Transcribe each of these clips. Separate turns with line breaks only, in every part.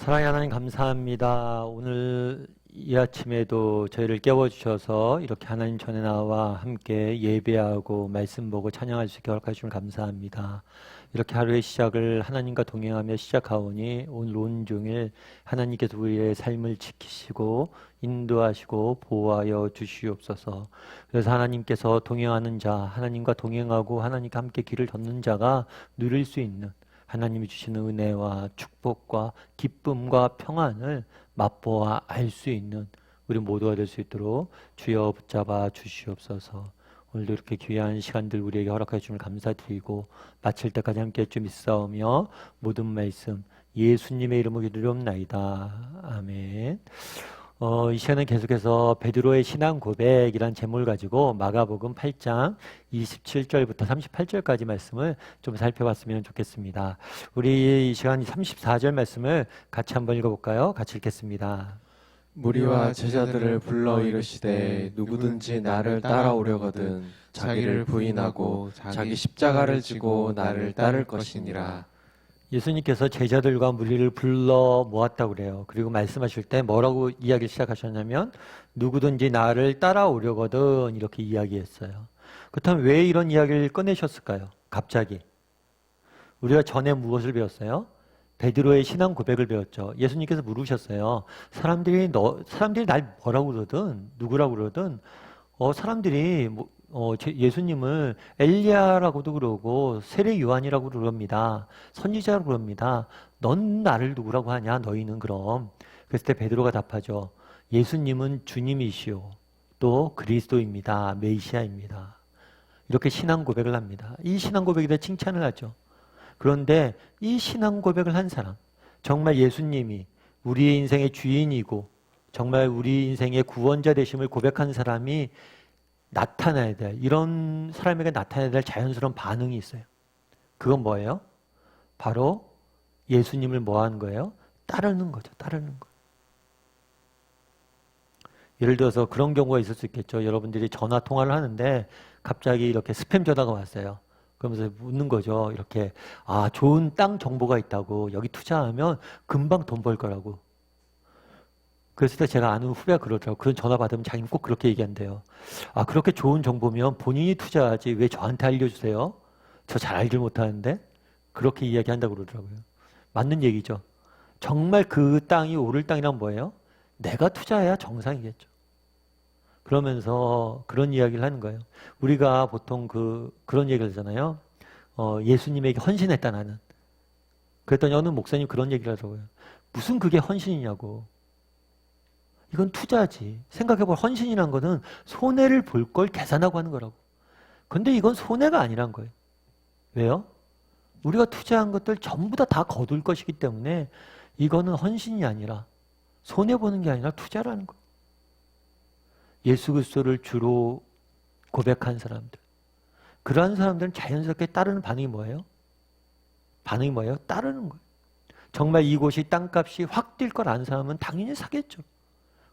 사랑의 하나님 감사합니다. 오늘 이 아침에도 저희를 깨워주셔서 이렇게 하나님 전에 나와 함께 예배하고 말씀 보고 찬양할 수 있게 허락해 주시면 감사합니다. 이렇게 하루의 시작을 하나님과 동행하며 시작하오니 오늘 온종일 하나님께서 우리의 삶을 지키시고 인도하시고 보호하여 주시옵소서. 그래서 하나님께서 동행하는 자, 하나님과 동행하고 하나님과 함께 길을 걷는 자가 누릴 수 있는 하나님이 주시는 은혜와 축복과 기쁨과 평안을 맛보아 알 수 있는 우리 모두가 될 수 있도록 주여 붙잡아 주시옵소서. 오늘도 이렇게 귀한 시간들 우리에게 허락해 주심을 감사드리고 마칠 때까지 함께 좀 있사오며 모든 말씀 예수님의 이름으로 기도드리옵나이다. 아멘. 이 시간은 계속해서 베드로의 신앙 고백이란 제목을 가지고 마가복음 8장 27절부터 38절까지 말씀을 좀 살펴봤으면 좋겠습니다. 우리 이 시간 34절 말씀을 같이 한번 읽어볼까요? 같이 읽겠습니다.
무리와 제자들을 불러 이르시되 누구든지 나를 따라오려거든 자기를 부인하고 자기 십자가를 지고 나를 따를 것이니라.
예수님께서 제자들과 무리를 불러 모았다고 그래요. 그리고 말씀하실 때 뭐라고 이야기를 시작하셨냐면 누구든지 나를 따라오려거든 이렇게 이야기했어요. 그렇다면 왜 이런 이야기를 꺼내셨을까요? 갑자기. 우리가 전에 무엇을 배웠어요? 베드로의 신앙 고백을 배웠죠. 예수님께서 물으셨어요. 사람들이 날 뭐라고 그러든 누구라고 그러든 사람들이 예수님을 엘리야라고도 그러고 세례 요한이라고 그럽니다. 선지자라고 그럽니다. 넌 나를 누구라고 하냐? 너희는 그럼. 그랬을 때 베드로가 답하죠. 예수님은 주님이시오. 또 그리스도입니다. 메시아입니다. 이렇게 신앙 고백을 합니다. 이 신앙 고백에 대해 칭찬을 하죠. 그런데 이 신앙 고백을 한 사람, 정말 예수님이 우리의 인생의 주인이고 정말 우리 인생의 구원자 되심을 고백한 사람이 나타나야 될, 이런 사람에게 나타나야 될 자연스러운 반응이 있어요. 그건 뭐예요? 바로 예수님을 뭐 하는 거예요? 따르는 거죠. 따르는 거. 예를 들어서 그런 경우가 있을 수 있겠죠. 여러분들이 전화 통화를 하는데 갑자기 이렇게 스팸 전화가 왔어요. 그러면서 묻는 거죠. 이렇게 좋은 땅 정보가 있다고 여기 투자하면 금방 돈 벌 거라고. 그랬을 때 제가 아는 후배가 그러더라고요. 그런 전화 받으면 자기는 꼭 그렇게 얘기한대요. 그렇게 좋은 정보면 본인이 투자하지 왜 저한테 알려주세요? 저 잘 알질 못하는데? 그렇게 이야기한다고 그러더라고요. 맞는 얘기죠. 정말 그 땅이 오를 땅이란 뭐예요? 내가 투자해야 정상이겠죠. 그러면서 그런 이야기를 하는 거예요. 우리가 보통 그런 얘기를 하잖아요. 예수님에게 헌신했다 나는. 그랬더니 어느 목사님 그런 얘기를 하더라고요. 무슨 그게 헌신이냐고. 이건 투자지. 생각해보면 헌신이란 거는 손해를 볼 걸 계산하고 하는 거라고. 근데 이건 손해가 아니란 거예요. 왜요? 우리가 투자한 것들 전부 다 거둘 것이기 때문에 이거는 헌신이 아니라 손해보는 게 아니라 투자라는 거예요. 예수 그리스도를 주로 고백한 사람들. 그러한 사람들은 자연스럽게 따르는 반응이 뭐예요? 반응이 뭐예요? 따르는 거예요. 정말 이곳이 땅값이 확 뛸 걸 아는 사람은 당연히 사겠죠.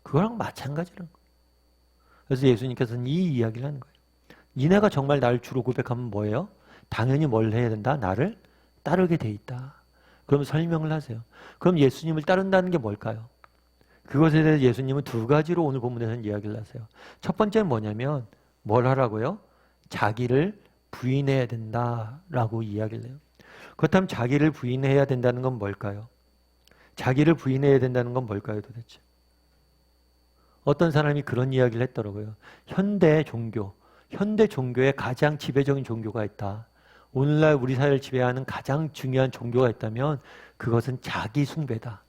그거랑 마찬가지라는 거예요. 그래서 예수님께서는 이 이야기를 하는 거예요. 니네가 정말 나를 주로 고백하면 뭐예요? 당연히 뭘 해야 된다? 나를 따르게 돼 있다. 그럼 설명을 하세요. 그럼 예수님을 따른다는 게 뭘까요? 그것에 대해서 예수님은 두 가지로 오늘 본문에서는 이야기를 하세요. 첫 번째는 뭐냐면 뭘 하라고요? 자기를 부인해야 된다라고 이야기를 해요. 그렇다면 자기를 부인해야 된다는 건 뭘까요? 자기를 부인해야 된다는 건 뭘까요 도대체? 어떤 사람이 그런 이야기를 했더라고요. 현대 종교에 가장 지배적인 종교가 있다. 오늘날 우리 사회를 지배하는 가장 중요한 종교가 있다면 그것은 자기 숭배다.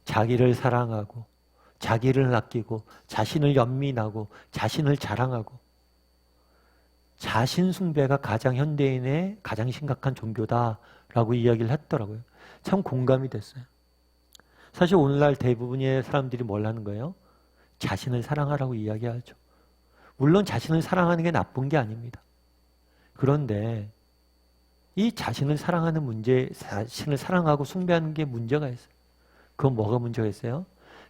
자기를 사랑하고 자기를 아끼고 자신을 연민하고 자신을 자랑하고 자신 숭배가 가장 현대인의 가장 심각한 종교다라고 이야기를 했더라고요. 참 공감이 됐어요. 사실 오늘날 대부분의 사람들이 뭘 하는 거예요? 자신을 사랑하라고 이야기하죠. 물론 자신을 사랑하는 게 나쁜 게 아닙니다. 그런데 이 자신을 사랑하는 문제, 자신을 사랑하고 숭배하는 게 문제가 있어요. 그건 뭐가 문제가 있어요?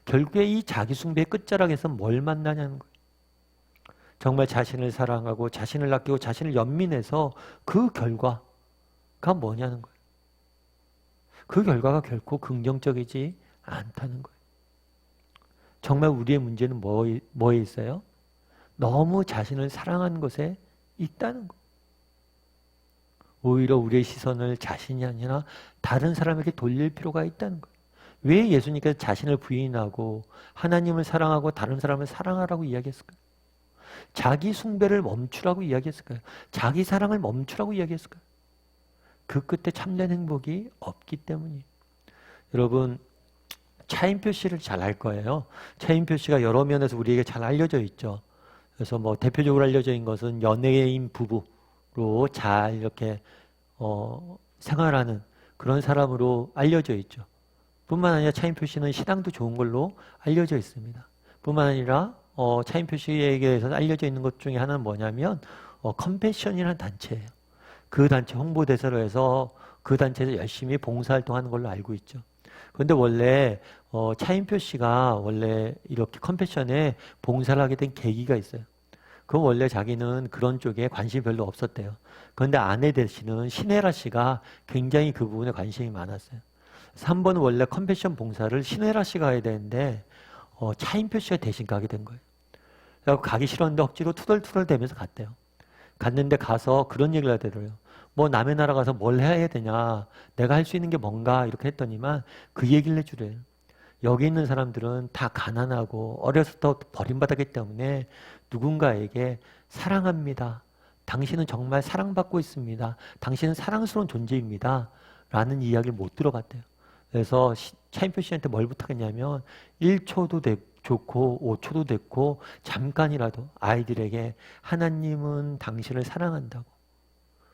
결국에 이 자기 숭배의 끝자락에서 뭘 만나냐는 거예요. 정말 자신을 사랑하고 자신을 아끼고 자신을 연민해서 그 결과가 뭐냐는 거예요. 그 결과가 결코 긍정적이지 않다는 거예요. 정말 우리의 문제는 뭐에 있어요? 너무 자신을 사랑하는 것에 있다는 거예요. 오히려 우리의 시선을 자신이 아니라 다른 사람에게 돌릴 필요가 있다는 거예요. 왜 예수님께서 자신을 부인하고 하나님을 사랑하고 다른 사람을 사랑하라고 이야기했을까요? 자기 숭배를 멈추라고 이야기했을까요? 자기 사랑을 멈추라고 이야기했을까요? 그 끝에 참된 행복이 없기 때문이에요. 여러분, 차인표 씨를 잘 알 거예요. 차인표 씨가 여러 면에서 우리에게 잘 알려져 있죠. 그래서 뭐 대표적으로 알려져 있는 것은 연예인 부부로 잘 이렇게 생활하는 그런 사람으로 알려져 있죠. 뿐만 아니라 차인표 씨는 신앙도 좋은 걸로 알려져 있습니다. 뿐만 아니라 차인표 씨에게 대해서 알려져 있는 것 중에 하나는 뭐냐면 컴패션이라는 단체예요. 그 단체 홍보대사로 해서 그 단체에서 열심히 봉사활동하는 걸로 알고 있죠. 그런데 원래 차인표 씨가 원래 이렇게 컴패션에 봉사를 하게 된 계기가 있어요. 그건 원래 자기는 그런 쪽에 관심이 별로 없었대요. 그런데 아내 되시는 신혜라 씨가 굉장히 그 부분에 관심이 많았어요. 그래서 한 번은 원래 컴패션 봉사를 신혜라 씨가 해야 되는데 차인표 씨가 대신 가게 된 거예요. 그래서 가기 싫었는데 억지로 투덜투덜 대면서 갔대요. 갔는데 가서 그런 얘기를 하더래요. 뭐 남의 나라 가서 뭘 해야 되냐, 내가 할 수 있는 게 뭔가 이렇게 했더니만 그 얘기를 해주래요. 여기 있는 사람들은 다 가난하고 어려서부터 버림받았기 때문에 누군가에게 사랑합니다. 당신은 정말 사랑받고 있습니다. 당신은 사랑스러운 존재입니다. 라는 이야기를 못 들어봤대요. 그래서 차인표 씨한테 뭘 부탁했냐면 1초도 좋고 5초도 됐고 잠깐이라도 아이들에게 하나님은 당신을 사랑한다고,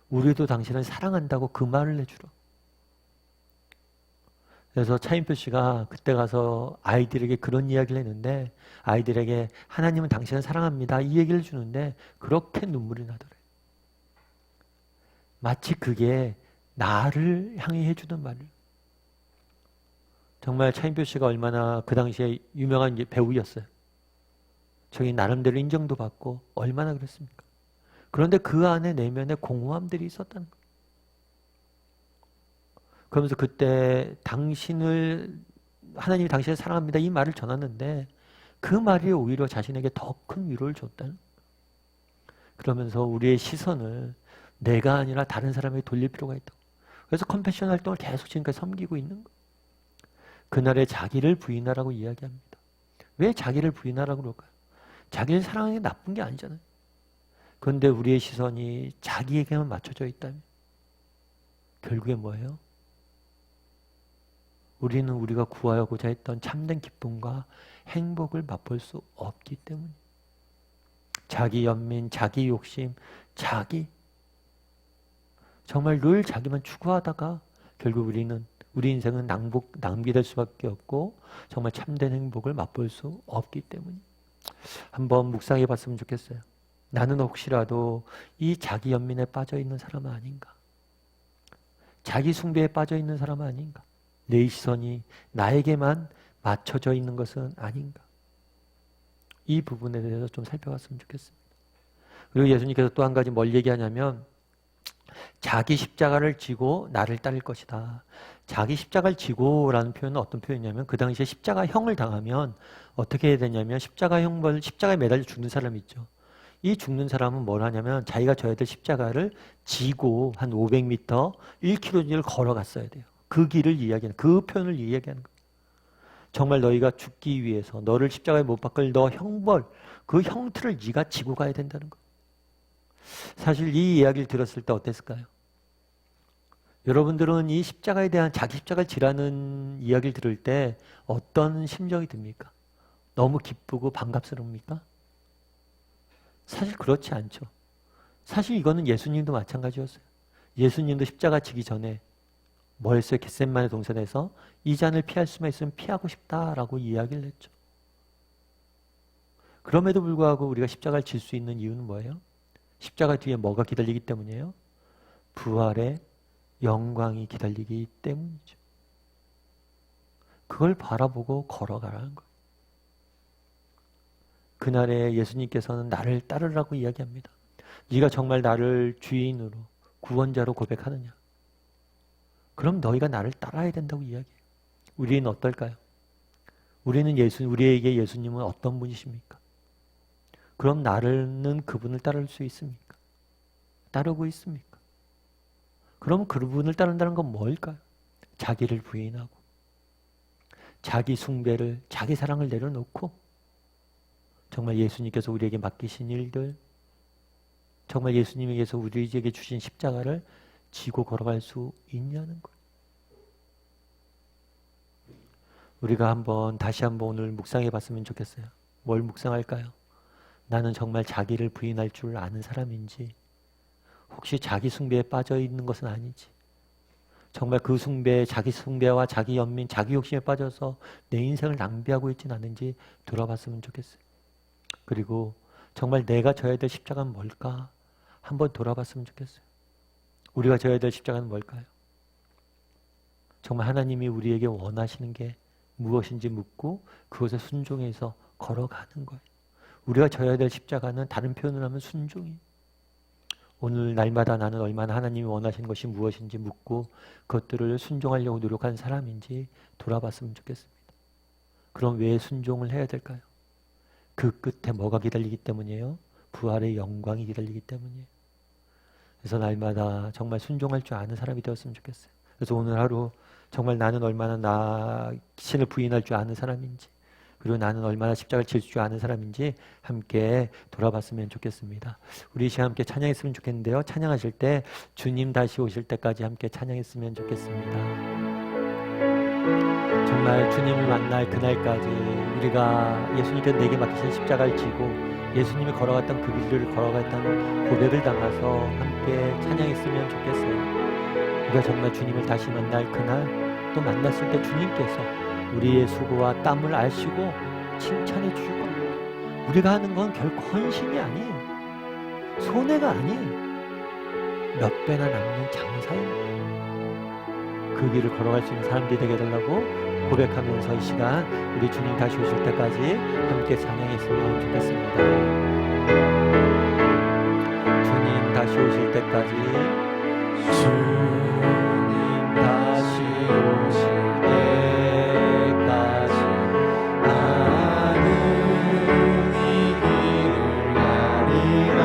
우리도 당신을 사랑한다고 그 말을 해주라. 그래서 차인표 씨가 그때 가서 아이들에게 그런 이야기를 했는데 아이들에게 하나님은 당신을 사랑합니다 이 얘기를 주는데 그렇게 눈물이 나더래요. 마치 그게 나를 향해 해주는 말이에요. 정말 차인표 씨가 얼마나 그 당시에 유명한 배우였어요. 저기 나름대로 인정도 받고 얼마나 그랬습니까? 그런데 그 안에 내면에 공허함들이 있었다는 거예요. 그러면서 그때 하나님이 당신을 사랑합니다 이 말을 전했는데 그 말이 오히려 자신에게 더 큰 위로를 줬다는 거예요. 그러면서 우리의 시선을 내가 아니라 다른 사람에게 돌릴 필요가 있다고. 그래서 컴패션 활동을 계속 지금까지 섬기고 있는 거예요. 그날에 자기를 부인하라고 이야기합니다. 왜 자기를 부인하라고 그럴까요? 자기를 사랑하는 게 나쁜 게 아니잖아요. 그런데 우리의 시선이 자기에게만 맞춰져 있다면 결국에 뭐예요? 우리는 우리가 구하고자 했던 참된 기쁨과 행복을 맛볼 수 없기 때문에 자기 연민, 자기 욕심, 정말 늘 자기만 추구하다가 결국 우리 인생은 낭비될 수밖에 없고 정말 참된 행복을 맛볼 수 없기 때문에 한번 묵상해 봤으면 좋겠어요. 나는 혹시라도 이 자기 연민에 빠져 있는 사람은 아닌가? 자기 숭배에 빠져 있는 사람은 아닌가? 내 시선이 나에게만 맞춰져 있는 것은 아닌가? 이 부분에 대해서 좀 살펴봤으면 좋겠습니다. 그리고 예수님께서 또 한 가지 뭘 얘기하냐면 자기 십자가를 지고 나를 따를 것이다. 자기 십자가를 지고라는 표현은 어떤 표현이냐면 그 당시에 십자가형을 당하면 어떻게 해야 되냐면 십자가에 매달려 죽는 사람이 있죠. 이 죽는 사람은 뭘 하냐면 자기가 져야 될 십자가를 지고 한 500m, 1km를 걸어갔어야 돼요. 그 길을 이야기하는, 그 표현을 이야기하는 거예요. 정말 너희가 죽기 위해서 너를 십자가에 못 박을 너 형벌, 그 형틀을 네가 지고 가야 된다는 거예요. 사실 이 이야기를 들었을 때 어땠을까요? 여러분들은 이 십자가에 대한 자기 십자가를 지라는 이야기를 들을 때 어떤 심정이 듭니까? 너무 기쁘고 반갑스럽습니까? 사실 그렇지 않죠. 사실 이거는 예수님도 마찬가지였어요. 예수님도 십자가 지기 전에 뭐 했어요? 겟세마네 동산에서 이 잔을 피할 수만 있으면 피하고 싶다라고 이야기를 했죠. 그럼에도 불구하고 우리가 십자가를 질 수 있는 이유는 뭐예요? 십자가 뒤에 뭐가 기다리기 때문이에요? 부활의 영광이 기다리기 때문이죠. 그걸 바라보고 걸어가라는 거예요. 그날에 예수님께서는 나를 따르라고 이야기합니다. 네가 정말 나를 주인으로 구원자로 고백하느냐? 그럼 너희가 나를 따라야 된다고 이야기해요. 우리는 어떨까요? 우리에게 예수님은 어떤 분이십니까? 그럼 나는 그분을 따를 수 있습니까? 따르고 있습니까? 그럼 그분을 따른다는 건 뭘까요? 자기를 부인하고 자기 숭배를, 자기 사랑을 내려놓고 정말 예수님께서 우리에게 맡기신 일들, 정말 예수님께서 우리에게 주신 십자가를 지고 걸어갈 수 있냐는 거예요. 우리가 다시 한번 오늘 묵상해 봤으면 좋겠어요. 뭘 묵상할까요? 나는 정말 자기를 부인할 줄 아는 사람인지, 혹시 자기 숭배에 빠져 있는 것은 아니지, 정말 그 숭배, 자기 숭배와 자기 연민, 자기 욕심에 빠져서 내 인생을 낭비하고 있지는 않은지 돌아봤으면 좋겠어요. 그리고 정말 내가 져야 될 십자가는 뭘까? 한번 돌아봤으면 좋겠어요. 우리가 져야 될 십자가는 뭘까요? 정말 하나님이 우리에게 원하시는 게 무엇인지 묻고 그것에 순종해서 걸어가는 거예요. 우리가 져야 될 십자가는 다른 표현을 하면 순종이에요. 오늘 날마다 나는 얼마나 하나님이 원하시는 것이 무엇인지 묻고 그것들을 순종하려고 노력한 사람인지 돌아봤으면 좋겠습니다. 그럼 왜 순종을 해야 될까요? 그 끝에 뭐가 기다리기 때문이에요? 부활의 영광이 기다리기 때문이에요. 그래서 날마다 정말 순종할 줄 아는 사람이 되었으면 좋겠어요. 그래서 오늘 하루 정말 나는 얼마나 나 신을 부인할 줄 아는 사람인지, 그리고 나는 얼마나 십자가를 질 줄 아는 사람인지 함께 돌아봤으면 좋겠습니다. 우리 시간 함께 찬양했으면 좋겠는데요. 찬양하실 때 주님 다시 오실 때까지 함께 찬양했으면 좋겠습니다. 정말 주님을 만날 그날까지 우리가 예수님께서 내게 맡기신 십자가를 지고 예수님이 걸어갔던 그 길을 걸어갔다는 고백을 담아서 함께 찬양했으면 좋겠어요. 우리가 정말 주님을 다시 만날 그날, 또 만났을 때 주님께서 우리의 수고와 땀을 아시고 칭찬해 주실 겁니다. 우리가 하는 건 결코 헌신이 아니에요. 손해가 아니에요. 몇 배나 남는 장사예요. 그 길을 걸어갈 수 있는 사람들이 되게 해달라고 고백하면서 이 시간 우리 주님 다시 오실 때까지 함께 찬양했으면 좋겠습니다. 주님 다시 오실 때까지, 주님 다시 오실 때까지 나는 이 길을 가리라.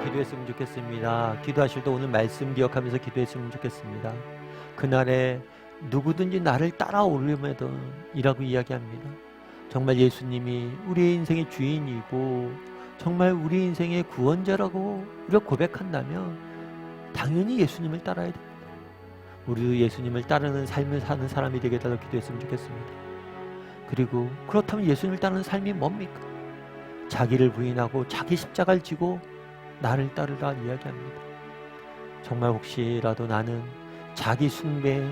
기도했으면 좋겠습니다. 기도하실 때 오늘 말씀 기억하면서 기도했으면 좋겠습니다. 그날에 누구든지 나를 따라오려거든 이라고 이야기합니다. 정말 예수님이 우리의 인생의 주인이고 정말 우리 인생의 구원자라고 우리가 고백한다면 당연히 예수님을 따라야 됩니다. 우리도 예수님을 따르는 삶을 사는 사람이 되게 해달라고 기도했으면 좋겠습니다. 그리고 그렇다면 예수님을 따르는 삶이 뭡니까? 자기를 부인하고 자기 십자가를 지고 나를 따르라 이야기합니다. 정말 혹시라도 나는 자기 숭배,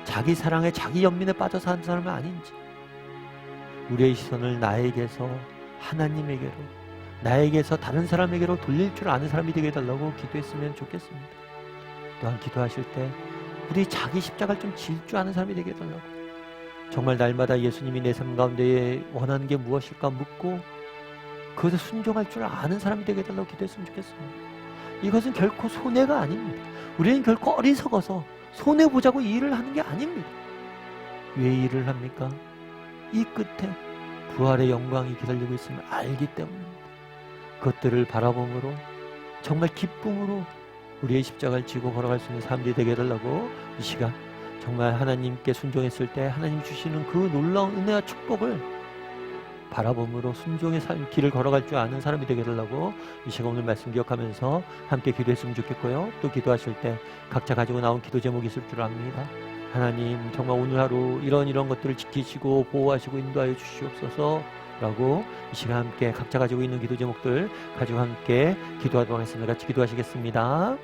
자기 사랑에 자기 연민에 빠져 사는 사람은 아닌지, 우리의 시선을 나에게서 하나님에게로, 나에게서 다른 사람에게로 돌릴 줄 아는 사람이 되게 해달라고 기도했으면 좋겠습니다. 또한 기도하실 때 우리 자기 십자가를 좀 질 줄 아는 사람이 되게 해달라고, 정말 날마다 예수님이 내 삶 가운데 원하는 게 무엇일까 묻고 그것에 순종할 줄 아는 사람이 되게 해달라고 기도했으면 좋겠습니다. 이것은 결코 손해가 아닙니다. 우리는 결코 어리석어서 손해보자고 이 일을 하는 게 아닙니다. 왜 이 일을 합니까? 이 끝에 부활의 영광이 기다리고 있음을 알기 때문입니다. 그것들을 바라봄으로 정말 기쁨으로 우리의 십자가를 지고 걸어갈 수 있는 사람들이 되게 해달라고, 이 시간 정말 하나님께 순종했을 때 하나님 주시는 그 놀라운 은혜와 축복을 바라봄으로 순종의 길을 걸어갈 줄 아는 사람이 되게 해달라고 이 시간 오늘 말씀 기억하면서 함께 기도했으면 좋겠고요. 또 기도하실 때 각자 가지고 나온 기도 제목이 있을 줄 압니다. 하나님, 정말 오늘 하루 이런 것들을 지키시고 보호하시고 인도하여 주시옵소서 라고 이 시간 함께 각자 가지고 있는 기도 제목들 가지고 함께 기도하도록 하겠습니다. 같이 기도하시겠습니다.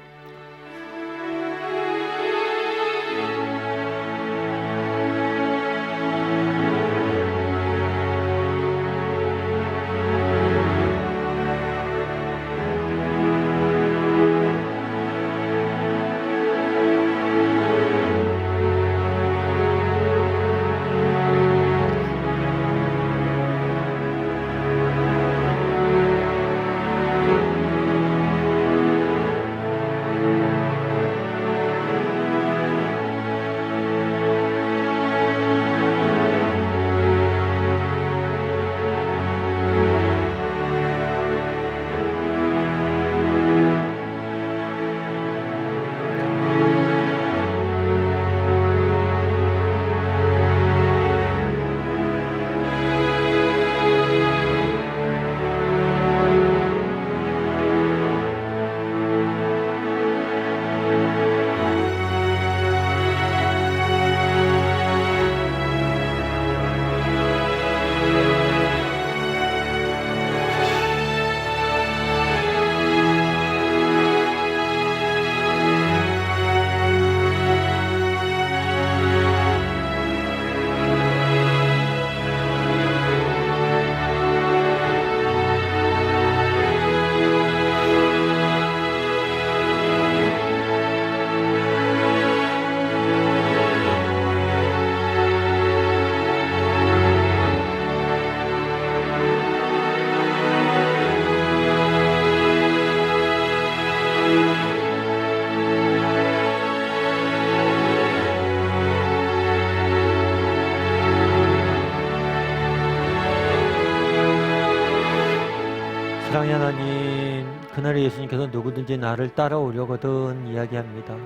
사랑의 하나님, 그날에 예수님께서 누구든지 나를 따라오려거든 이야기합니다.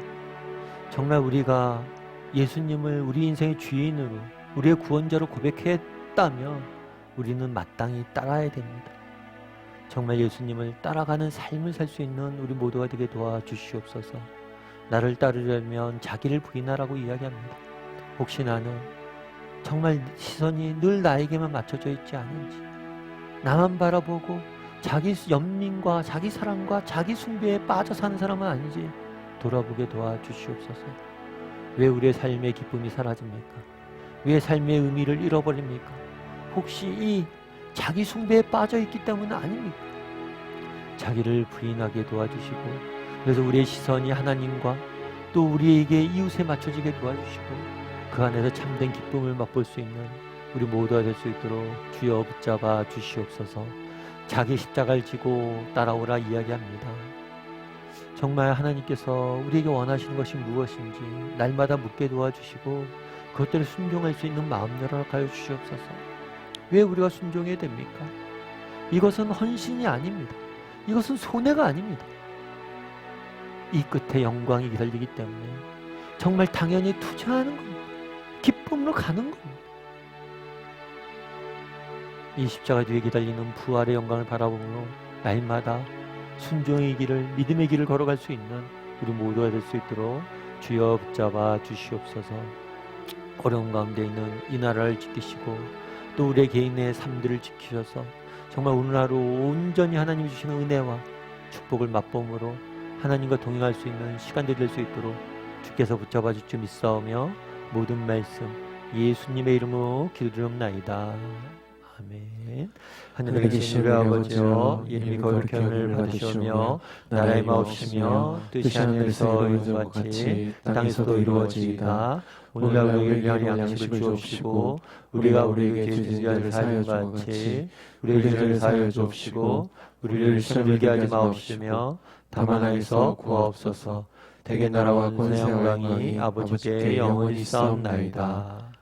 정말 우리가 예수님을 우리 인생의 주인으로, 우리의 구원자로 고백했다면 우리는 마땅히 따라야 됩니다. 정말 예수님을 따라가는 삶을 살 수 있는 우리 모두가 되게 도와주시옵소서. 나를 따르려면 자기를 부인하라고 이야기합니다. 혹시 나는 정말 시선이 늘 나에게만 맞춰져 있지 않은지, 나만 바라보고 자기 연민과 자기 사랑과 자기 숭배에 빠져 사는 사람은 아닌지 돌아보게 도와주시옵소서. 왜 우리의 삶의 기쁨이 사라집니까? 왜 삶의 의미를 잃어버립니까? 혹시 이 자기 숭배에 빠져 있기 때문은 아닙니까? 자기를 부인하게 도와주시고, 그래서 우리의 시선이 하나님과 또 우리에게 이웃에 맞춰지게 도와주시고, 그 안에서 참된 기쁨을 맛볼 수 있는 우리 모두가 될 수 있도록 주여 붙잡아 주시옵소서. 자기 십자가를 지고 따라오라 이야기합니다. 정말 하나님께서 우리에게 원하시는 것이 무엇인지 날마다 묻게 도와주시고 그것들을 순종할 수 있는 마음 열어가여 주시옵소서. 왜 우리가 순종해야 됩니까? 이것은 헌신이 아닙니다. 이것은 손해가 아닙니다. 이 끝에 영광이 기다리기 때문에 정말 당연히 투자하는 겁니다. 기쁨으로 가는 겁니다. 이 십자가 뒤에 기다리는 부활의 영광을 바라보므로 날마다 순종의 길을, 믿음의 길을 걸어갈 수 있는 우리 모두가 될 수 있도록 주여 붙잡아 주시옵소서. 어려운 가운데 있는 이 나라를 지키시고 또 우리의 개인의 삶들을 지키셔서 정말 오늘 하루 온전히 하나님이 주시는 은혜와 축복을 맛봄으로 하나님과 동행할 수 있는 시간들이 될 수 있도록 주께서 붙잡아 주시 믿사오며 모든 말씀 예수님의 이름으로 기도드리옵나이다. 아멘. 하늘에 계신 우리 아버지여, 이름이 거룩히 여김을 받으시오며 나라의 마옵시며 뜻이 하늘에서 이룬 것 같이 땅에서도 이루어지이다. 오늘날 우리에게 일용할 양식을 주옵시고 우리가 우리에게 죄진 자를 사하여 준 것 같이 우리의 죄를 사하여 주옵시고 우리를 시험에 들게 하지 마옵시며 다만 하에서 구하옵소서. 대개 나라와 권세와 영광이 아버지께 영원히 있사옵나이다.